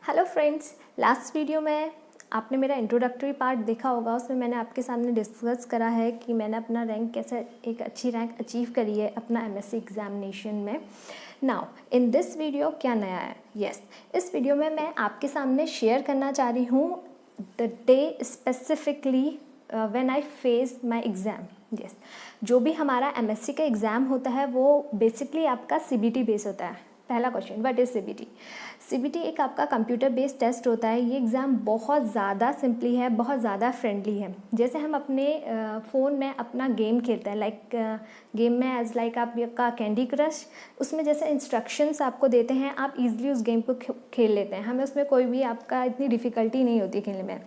Hello friends, last video में आपने मेरा इंट्रोडक्टरी पार्ट देखा होगा। उसमें मैंने आपके सामने डिस्कस करा है कि मैंने अपना रैंक कैसे एक अच्छी रैंक अचीव करी है अपना एमएससी एग्जामिनेशन में। नाउ इन दिस वीडियो क्या नया है? इस वीडियो में मैं आपके सामने शेयर करना चाह रही हूँ the day specifically when I face my exam. जो भी हमारा एमएससी का एग्ज़ाम होता है वो बेसिकली आपका सीबीटी बेस होता है। पहला question, what is CBT? CBT एक आपका कंप्यूटर बेस्ड टेस्ट होता है। ये एग्ज़ाम बहुत ज़्यादा सिंपली है, बहुत ज़्यादा फ्रेंडली है। जैसे हम अपने फ़ोन में अपना गेम खेलते हैं, लाइक गेम में एज लाइक आपका कैंडी क्रश, उसमें जैसे इंस्ट्रक्शंस आपको देते हैं, आप इजीली उस गेम को खेल लेते हैं। हमें उसमें कोई भी आपका इतनी डिफ़िकल्टी नहीं होती खेलने में।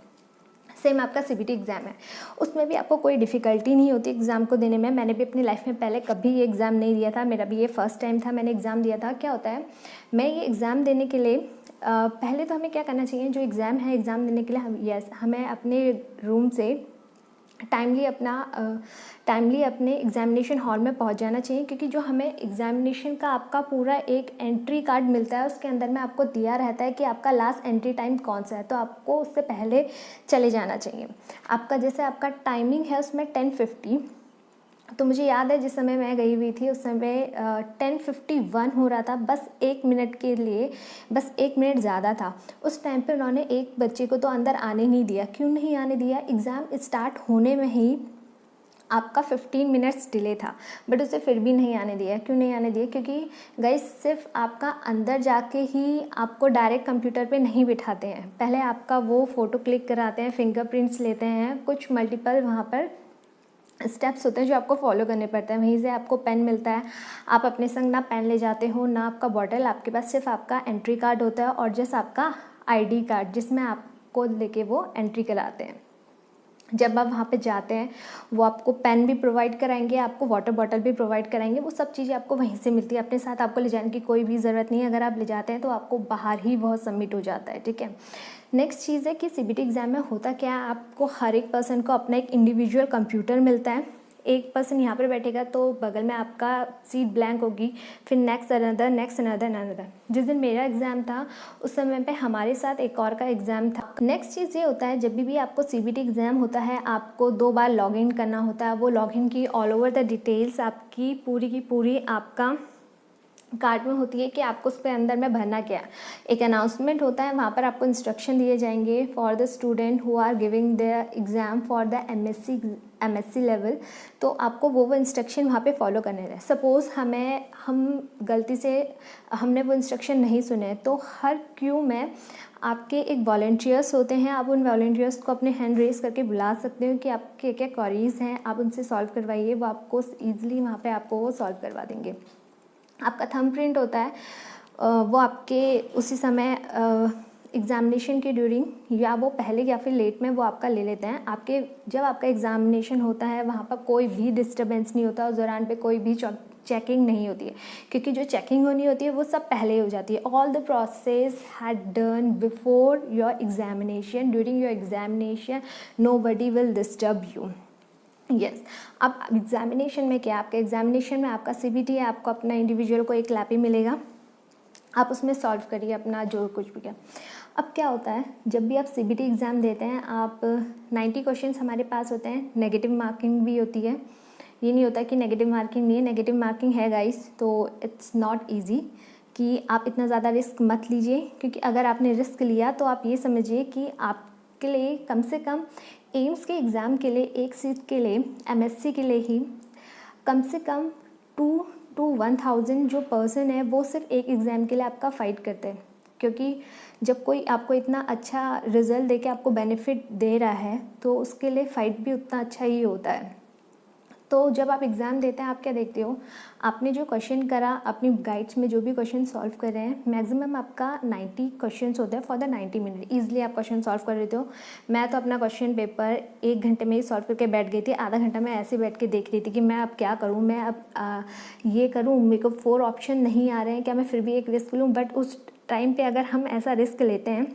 सेम आपका सीबीटी एग्ज़ाम है, उसमें भी आपको कोई डिफ़िकल्टी नहीं होती एग्ज़ाम को देने में। मैंने भी अपनी लाइफ में पहले कभी ये एग्ज़ाम नहीं दिया था, मेरा भी ये फर्स्ट टाइम था मैंने एग्ज़ाम दिया था। क्या होता है, मैं ये एग्ज़ाम देने के लिए पहले तो हमें क्या करना चाहिए, जो एग्ज़ाम है एग्ज़ाम देने के लिए हमें अपने रूम से टाइमली अपने एग्ज़ामिनेशन हॉल में पहुंच जाना चाहिए, क्योंकि जो हमें एग्ज़ामिनेशन का आपका पूरा एक एंट्री कार्ड मिलता है, उसके अंदर में आपको दिया रहता है कि आपका लास्ट एंट्री टाइम कौन सा है। तो आपको उससे पहले चले जाना चाहिए। आपका जैसे आपका टाइमिंग है उसमें 10:50, तो मुझे याद है जिस समय मैं गई हुई थी उस समय 10:51 हो रहा था। बस 1 मिनट के लिए, बस 1 मिनट ज़्यादा था। उस टाइम पे उन्होंने एक बच्चे को तो अंदर आने नहीं दिया। क्यों नहीं आने दिया? एग्ज़ाम स्टार्ट होने में ही आपका 15 मिनट्स डिले था, बट उसे फिर भी नहीं आने दिया। क्यों नहीं आने दिया? क्योंकि गाइस सिर्फ आपका अंदर जाके ही आपको डायरेक्ट कंप्यूटर पे नहीं बिठाते हैं। पहले आपका वो फ़ोटो क्लिक कराते हैं, फिंगरप्रिंट्स लेते हैं, कुछ मल्टीपल वहाँ पर स्टेप्स होते हैं जो आपको फॉलो करने पड़ते हैं। वहीं से आपको पेन मिलता है। आप अपने संग ना पेन ले जाते हो ना आपका बॉटल, आपके पास सिर्फ आपका एंट्री कार्ड होता है और जस्ट आपका आईडी कार्ड, जिसमें आपको लेके वो एंट्री कराते हैं। जब आप वहाँ पे जाते हैं वो आपको पेन भी प्रोवाइड कराएंगे, आपको वाटर बॉटल भी प्रोवाइड कराएंगे। वो सब चीज़ें आपको वहीं से मिलती है। अपने साथ आपको ले जाने की कोई भी ज़रूरत नहीं है। अगर आप ले जाते हैं तो आपको बाहर ही वह सबमिट हो जाता है, ठीक है। नेक्स्ट चीज़ है कि सीबीटी एग्ज़ाम में होता क्या है, आपको हर एक पर्सन को अपना एक इंडिविजुअल कंप्यूटर मिलता है। एक पर्सन यहाँ पर बैठेगा तो बगल में आपका सीट ब्लैंक होगी, फिर नेक्स्ट अनदर। जिस दिन मेरा एग्ज़ाम था उस समय पे हमारे साथ एक और का एग्ज़ाम था। नेक्स्ट चीज़ ये होता है, जब भी आपको सीबीटी एग्ज़ाम होता है आपको 2 बार लॉगिन करना होता है। वो लॉगिन की ऑल ओवर द डिटेल्स आपकी पूरी की पूरी आपका कार्ड में होती है कि आपको उस पर अंदर में भरना क्या है। एक अनाउंसमेंट होता है, वहाँ पर आपको इंस्ट्रक्शन दिए जाएंगे for the student who are giving the exam for the MSc level. तो आपको वो इंस्ट्रक्शन वहाँ पे फॉलो करने हैं। सपोज़ हम गलती से हमने वो इंस्ट्रक्शन नहीं सुने, तो हर क्यू में आपके एक वॉलंटियर्स होते हैं। आप उन वॉलंटियर्स को अपने हैंड रेस करके बुला सकते हो कि आपके क्या क्वेरीज़ हैं, आप उनसे सॉल्व करवाइए। वो आपको ईजिली वहाँ पे आपको वो सॉल्व करवा देंगे। आपका थंब प्रिंट होता है, वो आपके उसी समय एग्ज़ामिनेशन के ड्यूरिंग या वो पहले या फिर लेट में वो आपका ले लेते हैं। आपके जब आपका एग्ज़ामिनेशन होता है वहाँ पर कोई भी डिस्टर्बेंस नहीं होता, उस दौरान पे कोई भी चेकिंग नहीं होती है, क्योंकि जो चेकिंग होनी होती है वो सब पहले हो जाती है। All the process had done before your examination. During your examination nobody will disturb you. अब एग्ज़ामिनेशन में क्या, आपके एग्ज़ामिनेशन में आपका सीबीटी है, आपको अपना इंडिविजुअल को एक लैपी मिलेगा, आप उसमें सॉल्व करिए अपना जो कुछ भी क्या। अब क्या होता है, जब भी आप सीबीटी एग्ज़ाम देते हैं आप 90 क्वेश्चंस हमारे पास होते हैं। नेगेटिव मार्किंग भी होती है, ये नहीं होता कि नेगेटिव मार्किंग नहीं है, नेगेटिव मार्किंग है गाइस। तो इट्स नॉट ईजी कि आप इतना ज़्यादा रिस्क मत लीजिए, क्योंकि अगर आपने रिस्क लिया तो आप ये समझिए कि आपके लिए कम से कम एम्स के एग्ज़ाम के लिए एक सीट के लिए एमएससी के लिए ही कम से कम 2 to 1000 जो पर्सन है वो सिर्फ एक एग्ज़ाम के लिए आपका फ़ाइट करते हैं। क्योंकि जब कोई आपको इतना अच्छा रिज़ल्ट दे के आपको बेनिफिट दे रहा है तो उसके लिए फ़ाइट भी उतना अच्छा ही होता है। तो जब आप एग्ज़ाम देते हैं आप क्या देखते हो, आपने जो क्वेश्चन करा अपनी गाइड्स में जो भी क्वेश्चन सॉल्व कर रहे हैं, मैक्सिमम आपका 90 क्वेश्चंस होते हैं फॉर द 90 मिनट। ईजिली आप क्वेश्चन सॉल्व कर लेते हो। मैं तो अपना क्वेश्चन पेपर 1 घंटे में ही सॉल्व करके बैठ गई थी। आधा घंटा मैं ऐसे बैठ के देख रही थी कि मैं अब क्या करूँ, मैं अब ये करूँ, मेरे को 4 ऑप्शन नहीं आ रहे हैं, क्या मैं फिर भी एक रिस्क लूँ। बट उस टाइम पर अगर हम ऐसा रिस्क लेते हैं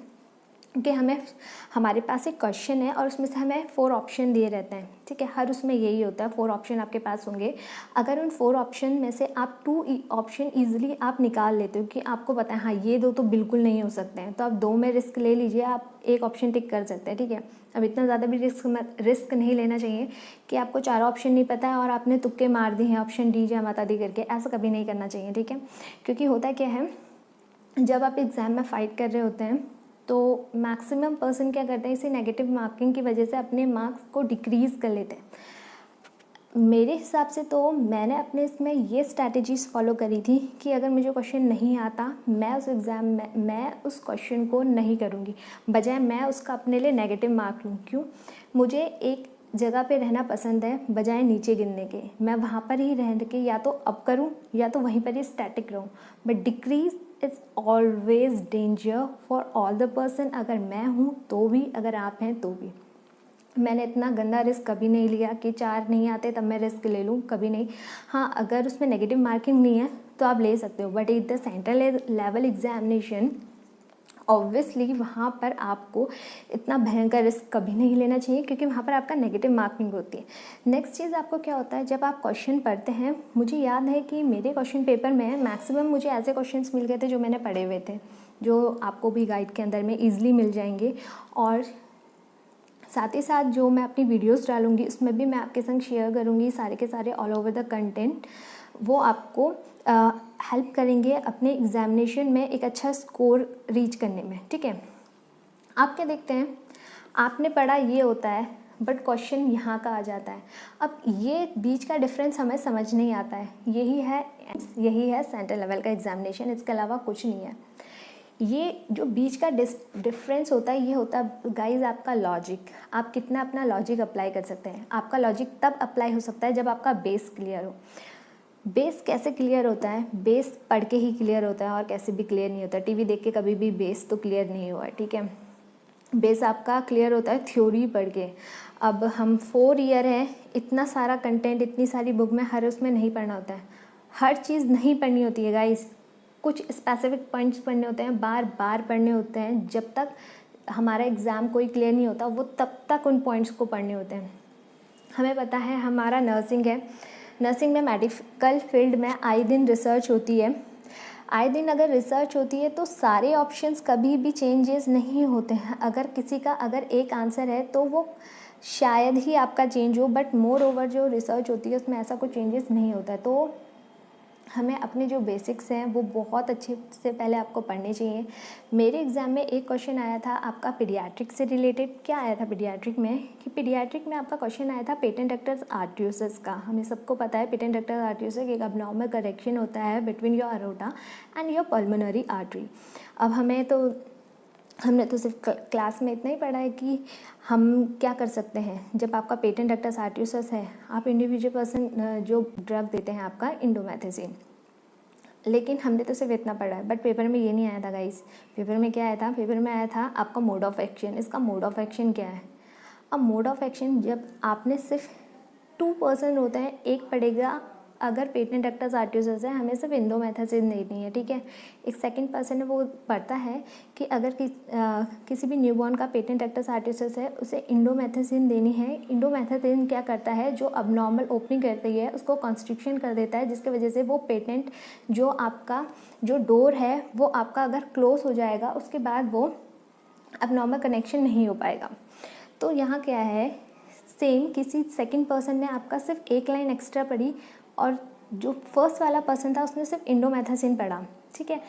कि हमें हमारे पास एक क्वेश्चन है और उसमें से हमें 4 ऑप्शन दिए रहते हैं, ठीक है। हर उसमें यही होता है, 4 ऑप्शन आपके पास होंगे। अगर उन 4 ऑप्शन में से आप 2 ऑप्शन ईजिली आप निकाल लेते हो कि आपको पता है हाँ ये 2 तो बिल्कुल नहीं हो सकते हैं, तो आप 2 में रिस्क ले लीजिए, आप एक ऑप्शन टिक कर सकते हैं, ठीक है। अब इतना ज़्यादा भी रिस्क नहीं लेना चाहिए कि आपको 4 ऑप्शन नहीं पता है और आपने तुक्के मार दिए हैं ऑप्शन डी जय माता दी करके, ऐसा कभी नहीं करना चाहिए, ठीक है। क्योंकि होता क्या है, जब आप एग्ज़ाम में फ़ाइट कर रहे होते हैं तो मैक्सिमम पर्सन क्या करते हैं, इसी नेगेटिव मार्किंग की वजह से अपने मार्क्स को डिक्रीज़ कर लेते हैं। मेरे हिसाब से तो मैंने अपने इसमें ये स्ट्रैटेजीज़ फॉलो करी थी कि अगर मुझे क्वेश्चन नहीं आता, मैं उस एग्ज़ाम में मैं उस क्वेश्चन को नहीं करूँगी, बजाय मैं उसका अपने लिए नेगेटिव मार्क लूँ। क्यों? मुझे एक जगह पे रहना पसंद है बजाय नीचे गिरने के। मैं वहाँ पर ही रह के या तो अप करूँ या तो वहीं पर ही स्टैटिक रहूँ, but decrease is always danger for all the person. अगर मैं हूँ तो भी, अगर आप हैं तो भी। मैंने इतना गंदा रिस्क कभी नहीं लिया कि 4 नहीं आते तब मैं रिस्क ले लूँ, कभी नहीं। हाँ, अगर उसमें नेगेटिव मार्किंग नहीं है तो आप ले सकते हो, but in the central level examination obviously वहाँ पर आपको इतना भयंकर रिस्क कभी नहीं लेना चाहिए, क्योंकि वहाँ पर आपका नेगेटिव मार्किंग होती है। नेक्स्ट चीज़ आपको क्या होता है, जब आप क्वेश्चन पढ़ते हैं, मुझे याद है कि मेरे क्वेश्चन पेपर में मैक्सिमम मुझे ऐसे क्वेश्चंस मिल गए थे जो मैंने पढ़े हुए थे, जो आपको भी गाइड के अंदर में ईजिली मिल जाएंगे। और साथ ही साथ जो मैं अपनी वीडियोस डालूंगी उसमें भी मैं आपके संग शेयर करूंगी सारे के सारे ऑल ओवर द कंटेंट। वो आपको हेल्प करेंगे अपने एग्जामिनेशन में एक अच्छा स्कोर रीच करने में, ठीक है। आप क्या देखते हैं, आपने पढ़ा ये होता है बट क्वेश्चन यहाँ का आ जाता है। अब ये बीच का डिफरेंस हमें समझ नहीं आता है। यही है सेंट्रल लेवल का एग्जामिनेशन, इसके अलावा कुछ नहीं है। ये जो बीच का डिफरेंस होता है, ये होता है गाइज आपका लॉजिक। आप कितना अपना लॉजिक अप्लाई कर सकते हैं। आपका लॉजिक तब अप्लाई हो सकता है जब आपका बेस क्लियर हो। बेस कैसे क्लियर होता है? बेस पढ़ के ही क्लियर होता है और कैसे भी क्लियर नहीं होता। टीवी देख के कभी भी बेस तो क्लियर नहीं हुआ है, ठीक है। बेस आपका क्लियर होता है थ्योरी पढ़ के। अब हम 4 ईयर है, इतना सारा कंटेंट, इतनी सारी बुक में हर उसमें नहीं पढ़ना होता है, हर चीज़ नहीं पढ़नी होती है गाइस। कुछ स्पेसिफिक पॉइंट्स पढ़ने होते हैं, बार बार पढ़ने होते हैं। जब तक हमारा एग्ज़ाम कोई क्लियर नहीं होता वो तब तक उन पॉइंट्स को पढ़ने होते हैं। हमें पता है हमारा नर्सिंग है, नर्सिंग में मेडिकल फील्ड में आए दिन रिसर्च होती है। आए दिन अगर रिसर्च होती है तो सारे ऑप्शंस कभी भी चेंजेस नहीं होते हैं। अगर किसी का अगर एक आंसर है तो वो शायद ही आपका चेंज हो, बट मोर ओवर जो रिसर्च होती है उसमें ऐसा कोई चेंजेस नहीं होता है। तो हमें अपने जो बेसिक्स हैं वो बहुत अच्छे से पहले आपको पढ़ने चाहिए। मेरे एग्ज़ाम में एक क्वेश्चन आया था आपका पीडियाट्रिक से रिलेटेड। क्या आया था पीडियाट्रिक में, कि पीडियाट्रिक में आपका क्वेश्चन आया था पेटेंट डक्टस आर्टरियोसिस का। हमें सबको पता है पेटेंट डक्टस आर्टरियोसिस एक अबनॉर्मल करेक्शन होता है between your aorta and your pulmonary artery. अब हमने तो सिर्फ क्लास में इतना ही पढ़ा है कि हम क्या कर सकते हैं जब आपका पेटेंट डक्टस आर्टरियोसिस है। आप इंडिविजुअल पर्सन जो ड्रग देते हैं आपका इंडोमेथाजिन, लेकिन हमने तो सिर्फ इतना पढ़ा है। बट पेपर में ये नहीं आया था गाइस। पेपर में क्या आया था, पेपर में आया था आपका मोड ऑफ एक्शन। इसका मोड ऑफ एक्शन क्या है? अब मोड ऑफ एक्शन जब आपने सिर्फ 2% होता है, एक पढ़ेगा अगर पेटेंट डक्टस आर्टरियोसिस है हमें सिर्फ इंडोमेथाजिन देनी है, ठीक है। एक सेकंड पर्सन है वो पढ़ता है कि अगर किसी भी न्यूबॉर्न का पेटेंट डक्टस आर्टरियोसिस है उसे इंडोमेथाजिन देनी है। इंडोमेथाजिन क्या करता है, जो अबनॉर्मल ओपनिंग करती है उसको कॉन्स्ट्रिक्शन कर देता है, जिसकी वजह से वो पेटेंट जो आपका जो डोर है वो आपका अगर क्लोज हो जाएगा उसके बाद वो अबनॉर्मल कनेक्शन नहीं हो पाएगा। तो यहाँ क्या है, सेम किसी सेकंड पर्सन ने आपका सिर्फ एक लाइन एक्स्ट्रा पढ़ी और जो फर्स्ट वाला पर्सन था उसने सिर्फ इंडोमेथाजिन पढ़ा, ठीक है।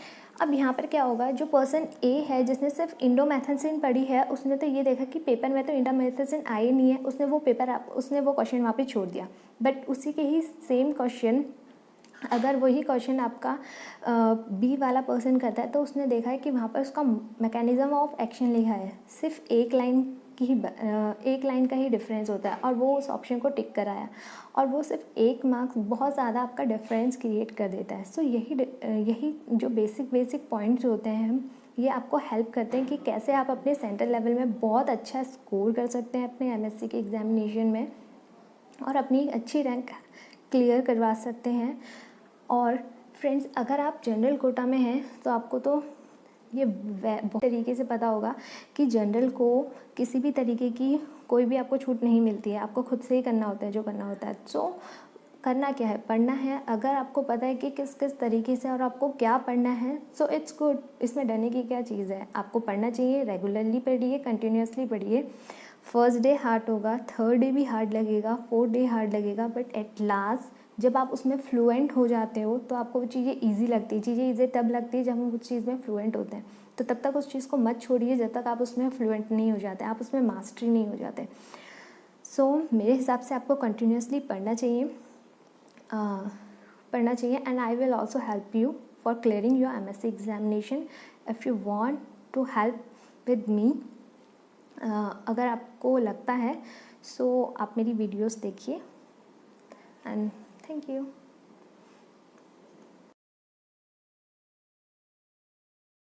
अब यहाँ पर क्या होगा, जो पर्सन ए है जिसने सिर्फ इंडोमेथाजिन पढ़ी है उसने तो ये देखा कि पेपर में तो इंडोमेथाजिन आई नहीं है, उसने वो क्वेश्चन वहाँ पे छोड़ दिया। बट उसी के ही सेम क्वेश्चन अगर वही क्वेश्चन आपका बी वाला पर्सन करता है तो उसने देखा है कि वहाँ पर उसका मैकेनिज़्म ऑफ एक्शन लिखा है, सिर्फ एक लाइन का ही डिफरेंस होता है और वो उस ऑप्शन को टिक कराया और वो सिर्फ 1 मार्क्स बहुत ज़्यादा आपका डिफरेंस क्रिएट कर देता है। सो यही जो बेसिक पॉइंट्स होते हैं ये आपको हेल्प करते हैं कि कैसे आप अपने सेंट्रल लेवल में बहुत अच्छा स्कोर कर सकते हैं अपने एमएससी के एग्जामिनेशन में और अपनी अच्छी रैंक क्लियर करवा सकते हैं। और फ्रेंड्स, अगर आप जनरल कोटा में हैं तो आपको तो ये बहुत तरीके से पता होगा कि जनरल को किसी भी तरीके की कोई भी आपको छूट नहीं मिलती है, आपको खुद से ही करना होता है जो करना होता है। सो करना क्या है, पढ़ना है। अगर आपको पता है कि किस किस तरीके से और आपको क्या पढ़ना है, सो इट्स गुड। इसमें डरने की क्या चीज़ है, आपको पढ़ना चाहिए। रेगुलरली पढ़िए, कंटिन्यूसली पढ़िए। फर्स्ट डे हार्ड होगा, थर्ड डे भी हार्ड लगेगा, फोर्थ डे हार्ड लगेगा, बट एट लास्ट जब आप उसमें फ्लुएंट हो जाते हो तो आपको वो चीज़ें ईजी लगती है। चीज़ें ईजी तब लगती है जब हम उस चीज़ में फ्लुएंट होते हैं। तो तब तक उस चीज़ को मत छोड़िए जब तक आप उसमें फ्लुएंट नहीं हो जाते, आप उसमें मास्टरी नहीं हो जाते। सो मेरे हिसाब से आपको कंटिन्यूसली पढ़ना चाहिए, and I will also help you for clearing your MSc examination if you want to help with me. अगर आपको लगता है सो आप मेरी वीडियोस देखिए, एंड थैंक यू।